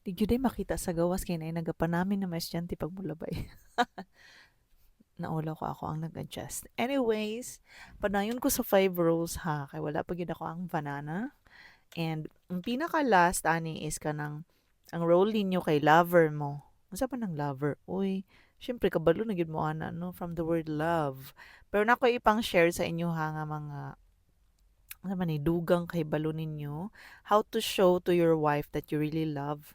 Di gyud ay makita sa gawas kay naay nagapanami na may estudyante pag mulabay. Naulaw ko ako ang nag-adjust. Anyways, padayon ko sa 5 rows ha, kay wala pa gyud ako ang banana. And ang pinaka-last ani is kanang ang role ninyo kay lover mo. Unsa pa ng lover? Uy, syempre kabalo na gyud mo ana no from the word love. Pero nako ipang share sa inyo ha nga mga ano man ni dugang kay balo ninyo how to show to your wife that you really love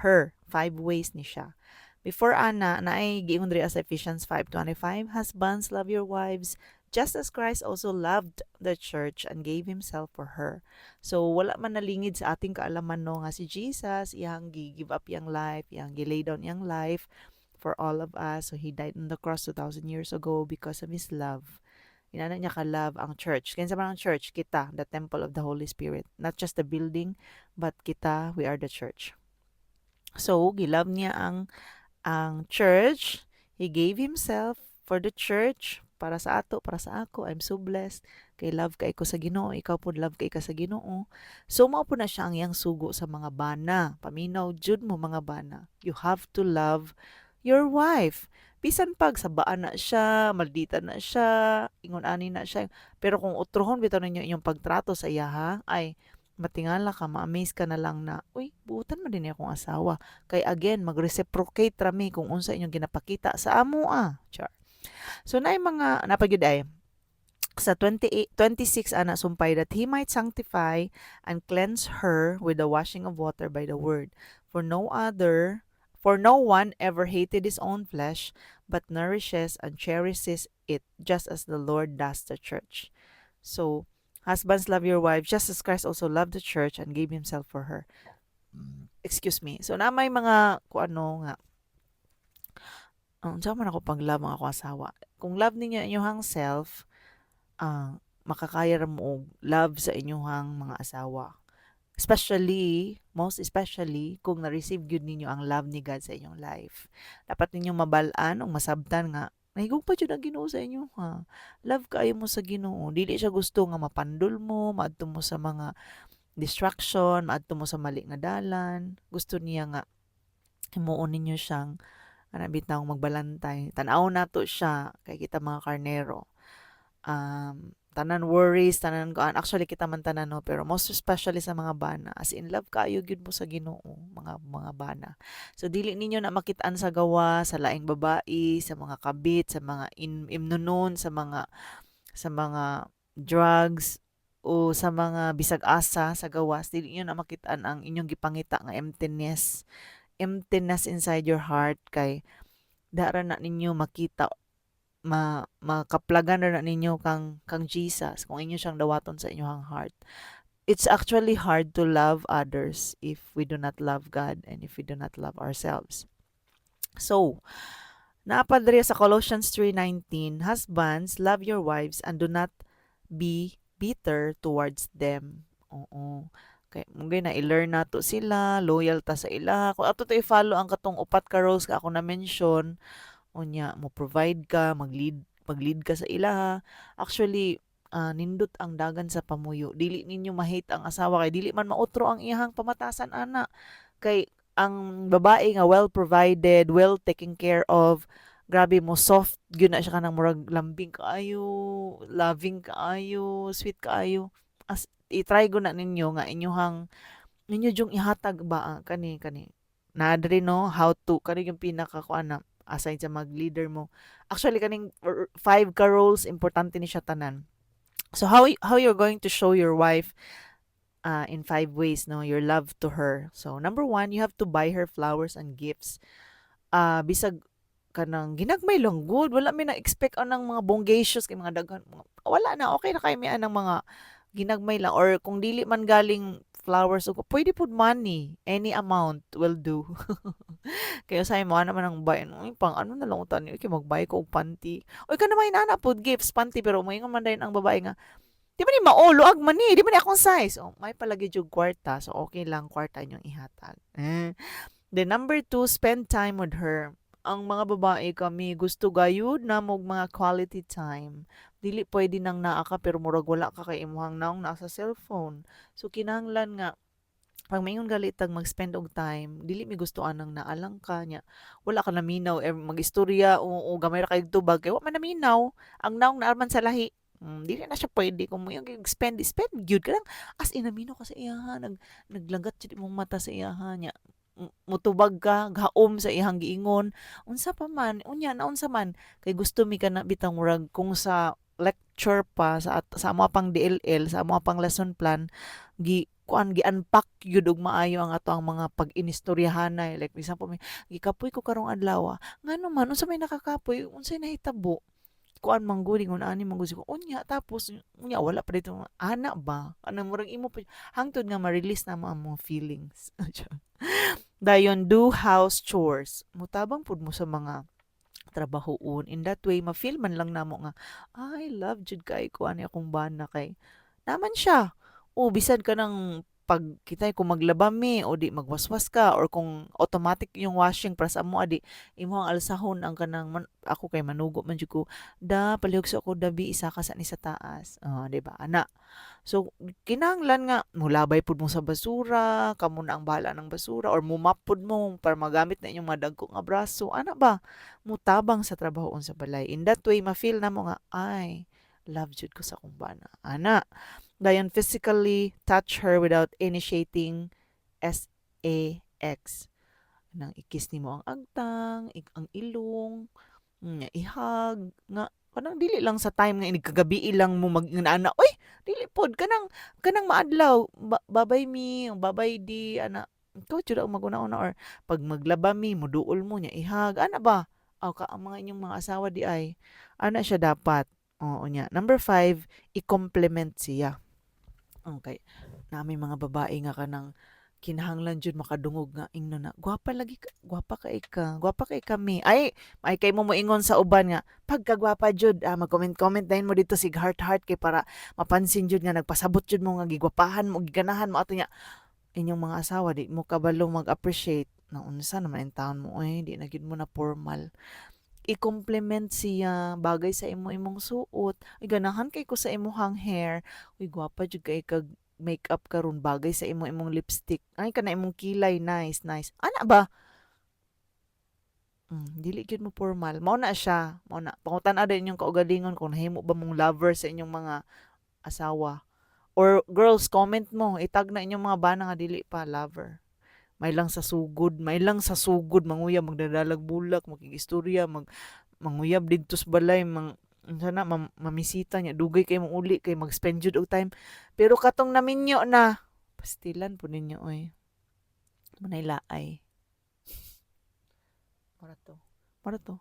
her. 5 ways ni siya. Before ana, naay giingon diri sa Ephesians 5:25, husbands, love your wives just as Christ also loved the church and gave himself for her. So wala man nalingid sa ating kaalaman no nga si Jesus iyang give up iyang life, iyang lay down iyang life for all of us. So he died on the cross 2,000 years ago because of his love. Inana niya ka-love ang church. Kaya sa mga church, kita, the temple of the Holy Spirit. Not just the building, but kita, we are the church. So, gilove niya ang church. He gave himself for the church para sa ato, para sa ako. I'm so blessed. Kay love kay ko sa Ginoo, ikaw pod love kay ka sa Ginoo. So mao po na siya ang iyang sugo sa mga bana. Paminaw jud mo mga bana. You have to love your wife. Bisan pag sabaan na siya, maldita na siya, ingon ani na siya. Pero kung utrohon bitaw ninyo inyong pagtrato sa iya ha, ay matingala ka, ma-amaze ka na lang na, uy, buutan man din akong asawa. Kay again, mag-reciprocate rami kung unsa inyong ginapakita sa amo Char. So na mga napagyud ay sa 28, 26 ana sumpay that he might sanctify and cleanse her with the washing of water by the word. For no one ever hated his own flesh, but nourishes and cherishes it, just as the Lord does the church. So, husbands, love your wives, just as Christ also loved the church and gave himself for her. Excuse me. So, na may mga, kung ano nga, unsa man ako pag love ang ako asawa. Kung love ninyo inyong self, makakaya ra mo og love sa inyong mga asawa. Especially, most especially, kung na-receive gyud ninyo ang love ni God sa inyong life. Dapat ninyong mabalaan o masabtan nga, nahigog pa jud ang Ginoo sa inyo ha. Love kaayo mo sa Ginoo. Dili siya gusto nga mapandol mo, maadto mo sa mga distraction, maadto mo sa mali nga dalan. Gusto niya nga himuon ninyo siyang bitaw magbalantay. Tan-aw nato siya kay kita mga karnero. Tanan worries, tanan kuan. Actually kita man tanan no, pero most especially sa mga bana. As in love kaayo gyud mo sa Ginoo, mga bana. So dili ninyo na makitaan sa gawa, sa laing babae, sa mga kabit, sa mga imnunon, sa mga drugs o sa mga bisag asa sa gawas. Dili niyo na makitaan ang inyong gipangita nga emptiness inside your heart kay dara na ninyo makita makaplagan na ninyo kang Jesus kung inyo siyang dawaton sa inyong heart. It's actually hard to love others if we do not love God and if we do not love ourselves. So, naapadre sa Colossians 3:19, husbands, love your wives and do not be bitter towards them. Oo. Kay mungkin na i-learn nato sila, loyal ta sa ila. Kung ato to i-follow ang katong upat ka roles ka ako na mention, unya mo provide ka, mag-lead ka sa ila. Actually, nindot ang dagan sa pamuyo. Dili ninyo ma-hate ang asawa kay dili man mautro ang iyang pamatasan ana. Kay ang babae nga well provided, well taken care of, grabe mo soft gyud na siya kanang murag lambing kaayo, loving kaayo, sweet kaayo. As i-try go na ninyo nga ninyo jung ihatag ba kani na diri no how to kani yung pinaka kuan na aside sa mag-leader mo. Actually kaning 5 ka roles importante ni siya tanan. So how you're going to show your wife in 5 ways no your love to her. So number 1, you have to buy her flowers and gifts. Bisag kanang ginagmay lang good, wala mi na expect anang mga bonggacious kay mga daghan wala na okay na kay mi anang mga ginagmay lang or kung dili man galing flowers o pwede pud money, any amount will do. Kaya sa mo naman ang bayan, uy, pang ano na lang utan, kay magbay ko og panty. Uy, ka naman inana pud gifts panty pero mo man dayon ang babae nga di ba ni maulo ag man ni, di ba ni akong size. Oh, may palagi jud kwarta, so okay lang kwarta inyong ihatag. Then number 2, spend time with her. Ang mga babae kami gusto gayud na mog mga quality time. Dili pwede nang naa ka pero murag wala ka kay imuhang naong nasa cellphone. So kinahanglan nga pag mayon gali tag mag-spend og time, dili mi gustoan ng naalang ka nya. Wala ka naminaw magistorya o gamay ra kay tubag kay wa man naminaw. Ang naong naarman sa lahi. Dili na siya pwede kung mo yung spend spend gyud ka lang as in naminaw ka sa iyaha naglanggat jud imong mata sa iyaha nya mutubag ka gaom sa iyang giingon unsa pa man unya na unsa man kay gusto mi ka na bitang murag kung sa lecture pa sa amo pang DLL sa amo pang lesson plan gi-unpack gyud og maayo ang ato ang mga pag-inistoryahanay like for example may gikapoy ko karong adlaw ngano man unsa may nakakapoy unsay nahitabo kuan manggudi ngun ani manggudi ko unya tapos unya wala pa dito ana ba ana murag imo pa hangtod nga ma-release na mo ang mga feelings dayon do house chores mutabang pud mo sa mga trabahoon in that way ma-feel man lang namo nga I love jud kay ko ani akong bana kay naman siya. O bisan ka ng pag kitay kung maglaba mi o di magwaswas ka or kung automatic yung washing para sa mo adi imo ang alsahon ang kanang ako kay manugo man jud ko da palihog sa ako dabi isa ka sa ni sa taas di ba ana so kinahanglan nga mulabay pud mo sa basura kamo na ang bahala ng basura or mumap pud mo para magamit na inyong mga dagko nga braso ana ba mutabang sa trabahoon sa balay in that way ma-feel na mo nga ay love jud ko sa akong bana ana dayon physically touch her without initiating sex nang ikis nimo ang agtang ang ilong ihag nga kanang dili lang sa time nga ini kagabi lang mo mag-ana oy dili pod kanang maadlaw babay mi babay di ana ikaw jud ang maguna-una or pag maglaba mi muduol mo nya ihag ana ba aw ka ang mga inyong mga asawa di ay ana siya dapat oo nya number 5 i-compliment siya okay na may mga babae nga kanang kinahanglan jud makadungog nga ingnon na gwapa lagi ka, gwapa kay kami ay kay mo moingon sa uban nga pagkagwapa jud mag-comment din mo dito sig heart kay para mapansin jud nga nagpasabot jud mo nga gigwapahan mo giganahan mo ato nya inyong mga asawa di mo kabalo mag-appreciate na unsa naman ang taon mo di na gid mo na formal i-compliment siya bagay sa imong suot ay ganahan kay ko sa imong hair uy gwapa jud kay kag makeup karon bagay sa imong lipstick ay kana imong kilay nice ana ba dili gyud mo formal mao na siya mao na pangutan-a din inyong kaugalingon kung nahimo ba mong lover sa inyong mga asawa or girls comment mo itag na inyong mga bana nga dili pa lover may lang sa sugod manguyab magdadalag bulak makigistorya manguyab didto sa balay sana mamisita niya dugay kay mong uli kay mag-spend jud og time pero katong naminyo na pastilan po ninyo oy manay laay para to